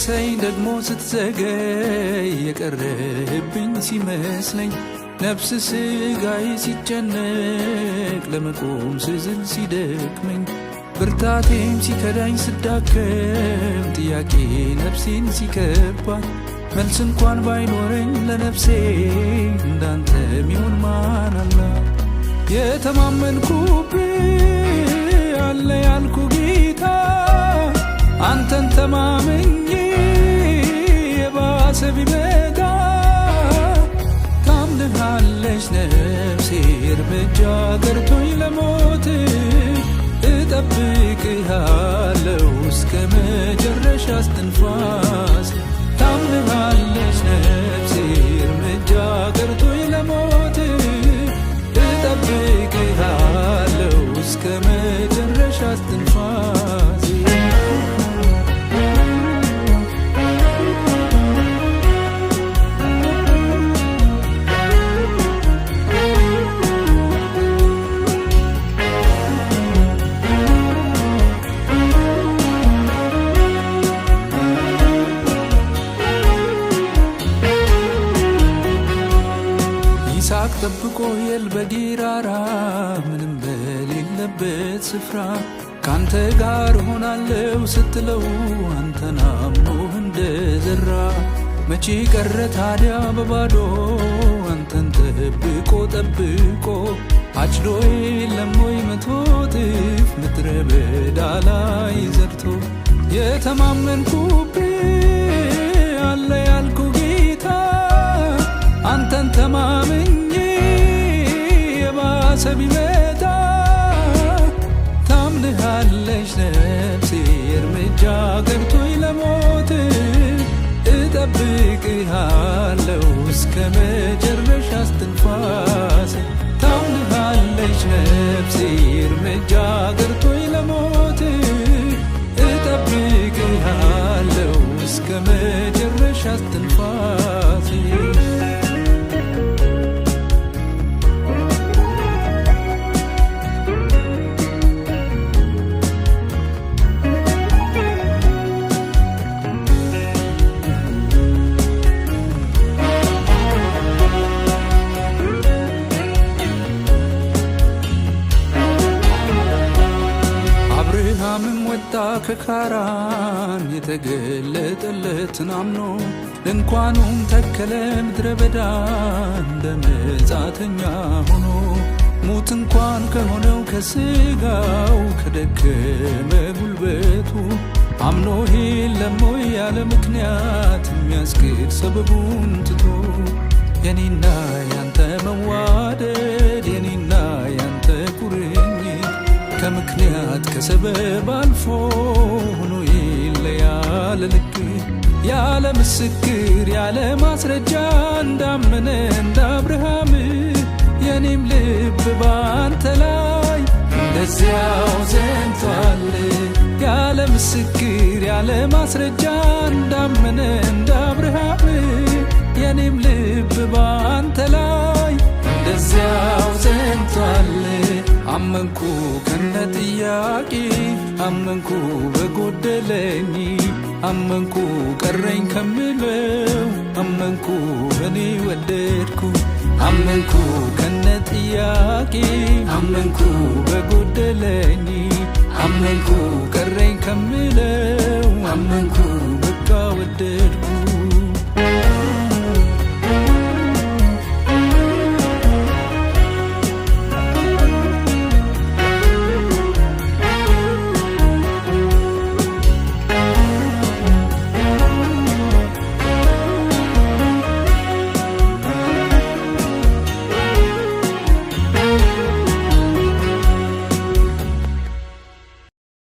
ስትደርሰኝ ደግሞ ስትዘገይ የቀረህብኝ ሲመስለኝ ነፍስ ስጋዬ ሲጨነቅ ለመቆም ስዝል ሲደክመኝ ብርታቴም ሲከዳኝ ስዳከም ጥያቄ ነፍሴን ሲከባት መልስ እንኳን ባይኖረኝ ለነፍሴ እንዳንተ ሚሆን ማን አለ? የተማመንኩብህ አለ ያልኩ ጌታ አንተን ተማምኜ የባሰ ቢመጣ ታምንሃለች ነፍሴ እርምጃ ቀርቶኝ ለሞት እጠብቅሃለሁ እስከ መጨረሻ እስትንፋስ ታምንሃለች ነፍሴ እርምጃ ቀርቶኝ ለሞት እጠብቅሃለሁ እስከ መጨረሻ እስትንፋስ ይስሐቅ ጠብቆ ኤል በጌራራ ምንም በሌለበት ስፍራ ካንተ ጋር ሆናለው ስትለው አንተን አምኖ እንደዘራ መቼ ቀረ ታዲያ በባዶ አንተን ጠብቆ አጭዶ የለም ወይ መቶ እጥፍ ምድረ በዳ ላይ ዘርቶ የተማመንኩብህ አለ ያልኩ ጌታ አንተን ተማምኜ የባሰ ቢመጣ ታምንሃለች ነፍሴ እርምጃ ቀርቶኝ ለሞት እጠብቅሃለሁ እስከ መጨረሻ እስትንፋስ ታምንሃለች ነፍሴ እርምጃ ቀርቶኝ ለሞት እጠብቅሃለሁ እስከ መጨረሻ እስትንፋስ አብርሃምም ወጣ ከካራን የተገለጠለትን አምኖ ድንኳኑን ተከለ ምድረ በዳ እንደ መጻተኛ ሆኖ ሙት እንኳን ከሆነው ከስጋው ከደከመ ጉልበቱ አምኖ የለም ወይ ያለ ምክንያት የሚያስኬድ ሰበቡን ትቶ የኔና ያንተ መዋደድ የኔና ያንተ ቁርኝት ከምክንያት ከሰበብ አልፎ ሆኖ ይለያል ልክ ያለ ምስክር ያለ ማስረጃ እንዳመነ እንደ አብርሃም የኔም ልብ ባንተ ላይ እንደዚያው ዘንቷል ያለ ምስክር ያለ ማስረጃ እንዳመነ እንደ አብርሃም የኔም ልብ ባንተ ላይ እንደዚያው ዘንቷል አመንኩ ከነ ጥያቄ አመንኩ በጎደለኝ አመንኩ ቀረኝ ከምለው አመንኩ እኔ ወደድኩ አመንኩ ከነ ጥያቄ አመንኩ በጎደለኝ አመንኩ ቀረኝ ከምለው አመንኩ በቃ ወደድኩ